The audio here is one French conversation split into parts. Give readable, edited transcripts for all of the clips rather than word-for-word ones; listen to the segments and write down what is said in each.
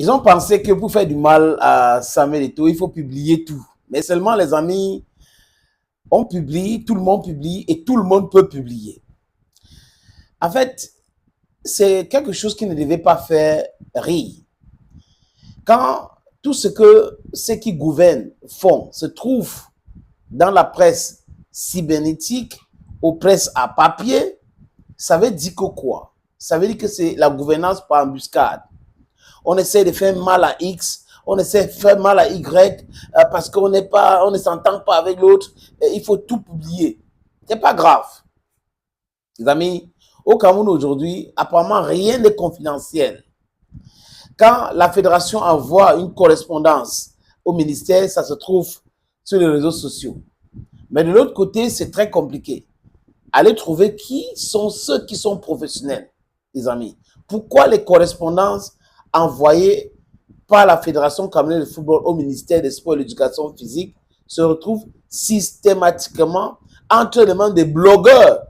Ils ont pensé que pour faire du mal à Samuel Eto'o, il faut publier tout. Mais seulement les amis, on publie, tout le monde publie et tout le monde peut publier. En fait, c'est quelque chose qui ne devait pas faire rire. Quand tout ce que ceux qui gouvernent font se trouve dans la presse cybernétique, aux presses à papier, ça veut dire que quoi? Ça veut dire que c'est la gouvernance par embuscade. On essaie de faire mal à X, on essaie de faire mal à Y parce qu'on ne s'entend pas avec l'autre. Il faut tout publier. C'est pas grave. Les amis, au Cameroun aujourd'hui, apparemment rien n'est confidentiel. Quand la fédération envoie une correspondance au ministère, ça se trouve sur les réseaux sociaux. Mais de l'autre côté, c'est très compliqué. Allez trouver qui sont ceux qui sont professionnels, les amis. Pourquoi les correspondances envoyées par la Fédération camerounaise de football au ministère des Sports et de l'Éducation physique se retrouvent systématiquement entre les mains des blogueurs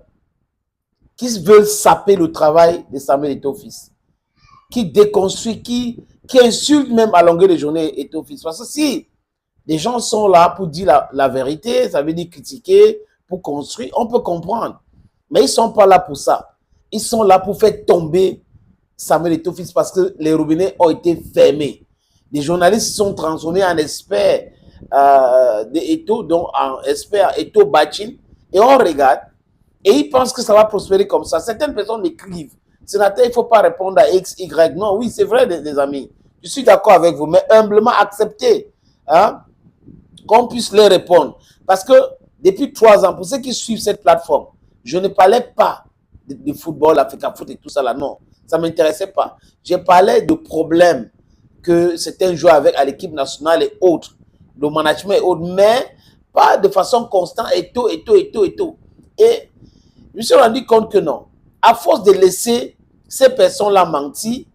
qui veulent saper le travail de Samuel Eto'o fils, qui déconstruit, qui insulte même à longueur de journée Eto'o fils. Parce que si les gens sont là pour dire la vérité, ça veut dire critiquer, pour construire, on peut comprendre. Mais ils ne sont pas là pour ça. Ils sont là pour faire tomber Samuel Eto'o fils parce que les robinets ont été fermés. Les journalistes se sont transformés en experts d'Eto'o, donc en experts Eto'o Bachin, et on regarde, et ils pensent que ça va prospérer comme ça. Certaines personnes écrivent, sénateur, il ne faut pas répondre à X, Y. Non, oui, c'est vrai, les amis. Je suis d'accord avec vous, mais humblement accepter hein, qu'on puisse leur répondre. Parce que depuis 3 ans, pour ceux qui suivent cette plateforme, je ne parlais pas de football, Africa Foot et tout ça là, non. Ça ne m'intéressait pas. Je parlais de problèmes que certains jouent avec à l'équipe nationale et autres, le management et autres, mais pas de façon constante et tout. Et je me suis rendu compte que non. À force de laisser ces personnes-là mentir,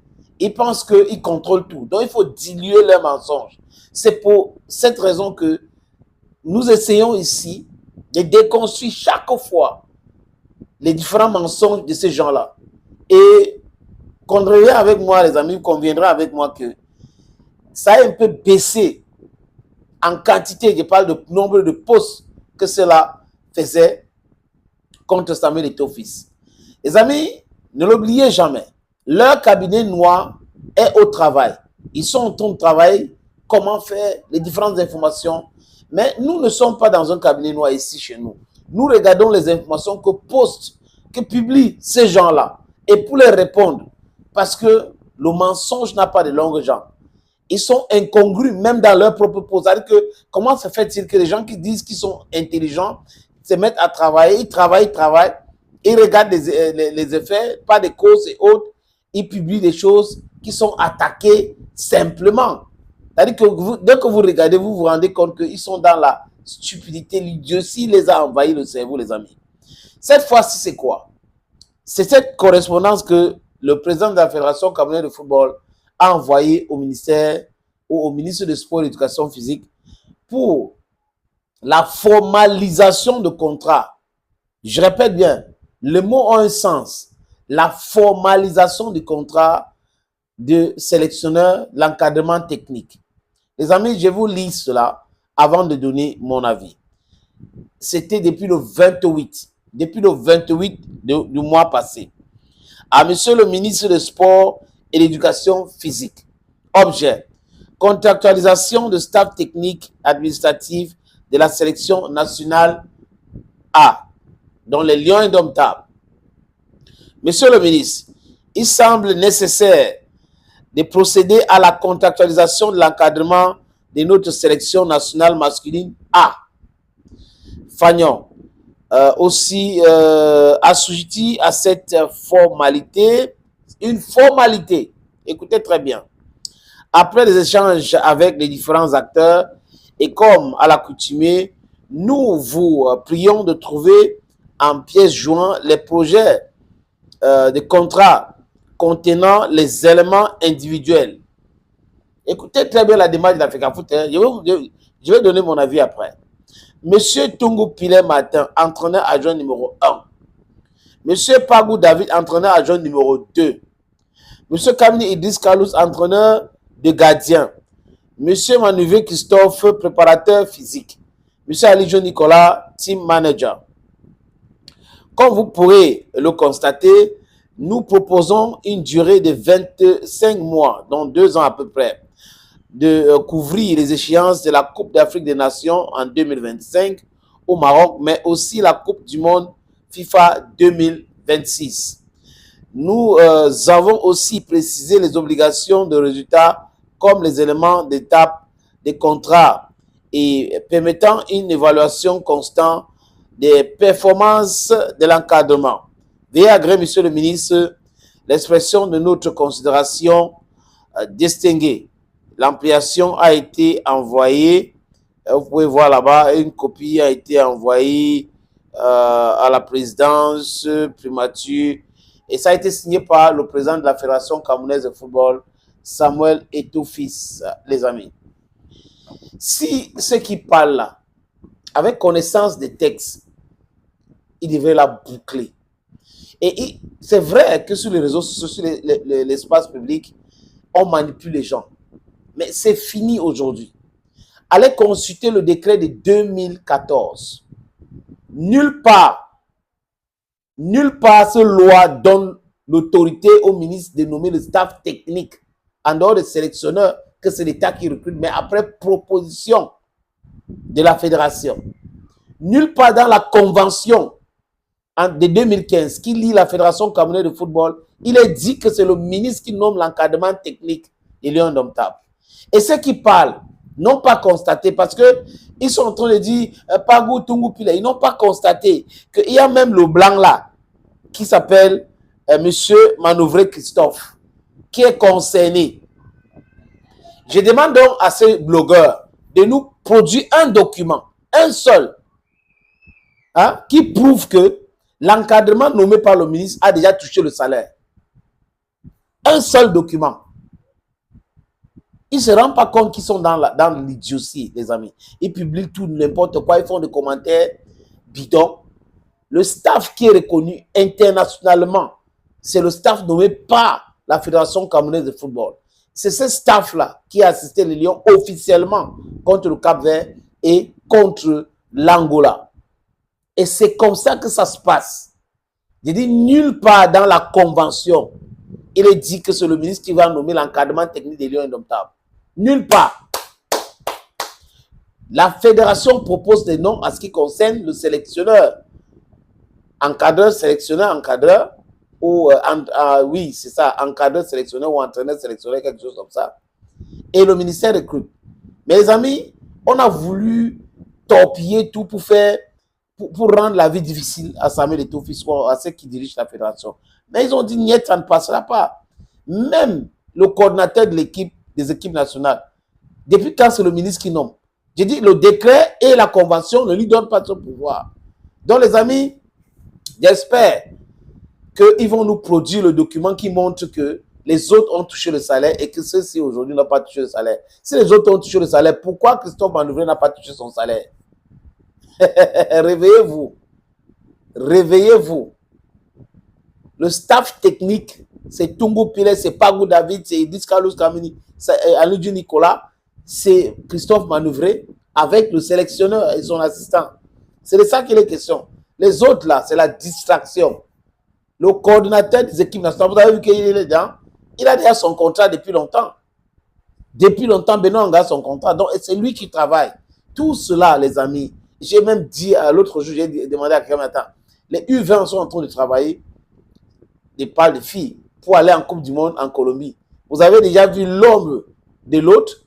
ils pensent qu'ils contrôlent tout. Donc, il faut diluer leurs mensonges. C'est pour cette raison que nous essayons ici de déconstruire chaque fois les différents mensonges de ces gens-là. Et conviendrez avec moi, les amis, conviendrez avec moi que ça a un peu baissé en quantité. Je parle de nombre de posts que cela faisait contre Samuel Eto'o fils. Les amis, ne l'oubliez jamais. Leur cabinet noir est au travail. Ils sont en train de travailler comment faire les différentes informations. Mais nous ne sommes pas dans un cabinet noir ici chez nous. Nous regardons les informations que postent, que publient ces gens-là. Et pour les répondre, parce que le mensonge n'a pas de longue jambe. Ils sont incongrus même dans leur propre pose. C'est-à-dire que comment se fait-il que les gens qui disent qu'ils sont intelligents se mettent à travailler, ils travaillent, ils regardent les effets, pas des causes et autres, ils publient des choses qui sont attaquées simplement. C'est-à-dire que dès que vous regardez, vous vous rendez compte qu'ils sont dans la stupidité. L'idiotie les a envahi le cerveau, les amis. Cette fois-ci, c'est quoi? C'est cette correspondance que le président de la Fédération camerounaise de football a envoyée au ministère ou au ministre des Sports et de l'Éducation physique pour la formalisation de contrat. Je répète bien, le mot a un sens. La formalisation du contrat de sélectionneur, l'encadrement technique. Les amis, je vous lis cela avant de donner mon avis. C'était depuis le 28 du mois passé. À monsieur le ministre des Sports et de l'Éducation physique. Objet, contractualisation de staff technique administratif de la sélection nationale A, dont les Lions indomptables. Monsieur le ministre, il semble nécessaire de procéder à la contractualisation de l'encadrement de notre sélection nationale masculine A. Fagnon, aussi assujetti à cette formalité, une formalité, écoutez très bien, après des échanges avec les différents acteurs et comme à l'accoutumée, nous vous prions de trouver en pièces jointes les projets de contrat contenant les éléments individuels. Écoutez très bien la démarche de l'Africa Foot. Je vais donner mon avis après. Monsieur Tungu Pilet Martin, entraîneur adjoint numéro 1. Monsieur Pagou David, entraîneur adjoint numéro 2. Monsieur Kamini Idriss Kalous, entraîneur de gardien. Monsieur Manuvrier Christophe, préparateur physique. Monsieur Alijo Nicolas, team manager. Comme vous pourrez le constater, nous proposons une durée de 25 mois, donc 2 ans à peu près, de couvrir les échéances de la Coupe d'Afrique des Nations en 2025 au Maroc, mais aussi la Coupe du Monde FIFA 2026. Nous avons aussi précisé les obligations de résultats comme les éléments d'étape des contrats et permettant une évaluation constante des performances de l'encadrement. Veuillez agréer, Monsieur le ministre, l'expression de notre considération distinguée. L'ampliation a été envoyée, vous pouvez voir là-bas, une copie a été envoyée à la présidence, primature, et ça a été signé par le président de la Fédération camerounaise de football, Samuel Eto'o-Fils, les amis. Si ceux qui parlent là, avec connaissance des textes, ils devraient la boucler. Et c'est vrai que sur les réseaux sociaux, sur l'espace public, on manipule les gens. Mais c'est fini aujourd'hui. Allez consulter le décret de 2014. Nulle part, cette loi donne l'autorité au ministre de nommer le staff technique en dehors des sélectionneurs, que c'est l'État qui recrute, mais après proposition de la fédération. Nulle part dans la convention de 2015 qui lie la Fédération camerounaise de football, il est dit que c'est le ministre qui nomme l'encadrement technique des Lions indomptables. Et ceux qui parlent n'ont pas constaté, parce qu'ils sont en train de dire Pagou, Tungu, Pile, ils n'ont pas constaté qu'il y a même le blanc là, qui s'appelle Monsieur Manuvrier Christophe, qui est concerné. Je demande donc à ces blogueurs de nous produire un document, un seul, hein, qui prouve que l'encadrement nommé par le ministre a déjà touché le salaire. Un seul document. Ils ne se rendent pas compte qu'ils sont dans l'idiotie, les amis. Ils publient tout, n'importe quoi, ils font des commentaires bidons. Le staff qui est reconnu internationalement, c'est le staff nommé par la Fédération camerounaise de football. C'est ce staff-là qui a assisté les Lions officiellement contre le Cap-Vert et contre l'Angola. Et c'est comme ça que ça se passe. Je dis nulle part dans la convention, il est dit que c'est le ministre qui va nommer l'encadrement technique des Lions indomptables. Nulle part. La fédération propose des noms en ce qui concerne le sélectionneur. Encadreur, sélectionneur, encadreur. Ou, oui, c'est ça, encadreur, sélectionneur ou entraîneur, sélectionneur, quelque chose comme ça. Et le ministère recrute. Mais les amis, on a voulu torpiller tout pour faire, pour rendre la vie difficile à Samuel Eto'o-Fils, à ceux qui dirigent la fédération. Mais ils ont dit, niet, ça ne passera pas. Même le coordinateur de l'équipe, des équipes nationales, depuis quand c'est le ministre qui nomme? J'ai dit, le décret et la convention ne lui donnent pas son pouvoir. Donc les amis, j'espère qu'ils vont nous produire le document qui montre que les autres ont touché le salaire et que ceux-ci aujourd'hui n'ont pas touché le salaire. Si les autres ont touché le salaire, pourquoi Christophe Manuvrier n'a pas touché son salaire? Réveillez-vous. Réveillez-vous. Le staff technique, c'est Tungu Pile, c'est Pagou David, c'est Idriss Carlos Kamini, c'est Alijo Nicolas, c'est Christophe Manuvrier avec le sélectionneur et son assistant. C'est de ça qu'il est question. Les autres là, c'est la distraction. Le coordinateur des équipes nationales, vous avez vu qu'il est dedans, il a déjà son contrat depuis longtemps. Depuis longtemps, Benoît Anga a son contrat. Donc, c'est lui qui travaille. Tout cela, les amis, j'ai même dit à l'autre jour, j'ai demandé à quelqu'un, les U20 sont en train de travailler, des pales de filles, pour aller en Coupe du Monde en Colombie. Vous avez déjà vu l'homme de l'autre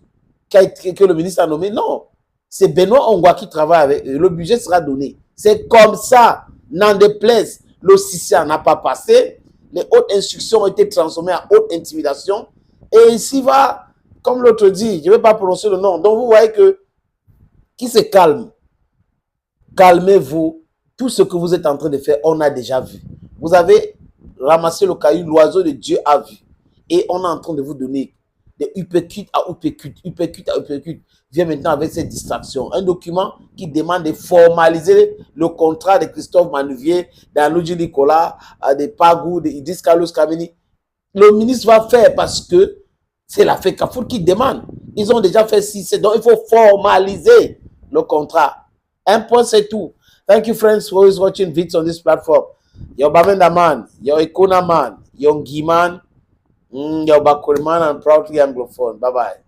que le ministre a nommé? Non. C'est Benoît Ongwa qui travaille avec eux. Le budget sera donné. C'est comme ça. N'en déplaise. Le CICIA n'a pas passé. Les hautes instructions ont été transformées en haute intimidation. Et ici va, comme l'autre dit, je ne vais pas prononcer le nom. Donc vous voyez que, qui se calme? Calmez-vous. Tout ce que vous êtes en train de faire, on a déjà vu. Vous avez ramassé le caillou, l'oiseau de Dieu a vu. Et on est en train de vous donner des uppercut à uppercut, uppercut à uppercut. Vient maintenant avec cette distraction. Un document qui demande de formaliser le contrat de Christophe Manuvrier, d'Alijo Nicolas, de Pagou, de Idriss Carlos Kamini. Le ministre va faire parce que C'est la FECAFOOT qui demande. Ils ont déjà fait 6, donc il faut formaliser le contrat. Un point, c'est tout. Thank you, friends, for always watching videos on this platform. Yo Bamenda man, yo Ikuna man, yo Ngiman, yo Bakuri man, and proudly Anglophone. Bye-bye.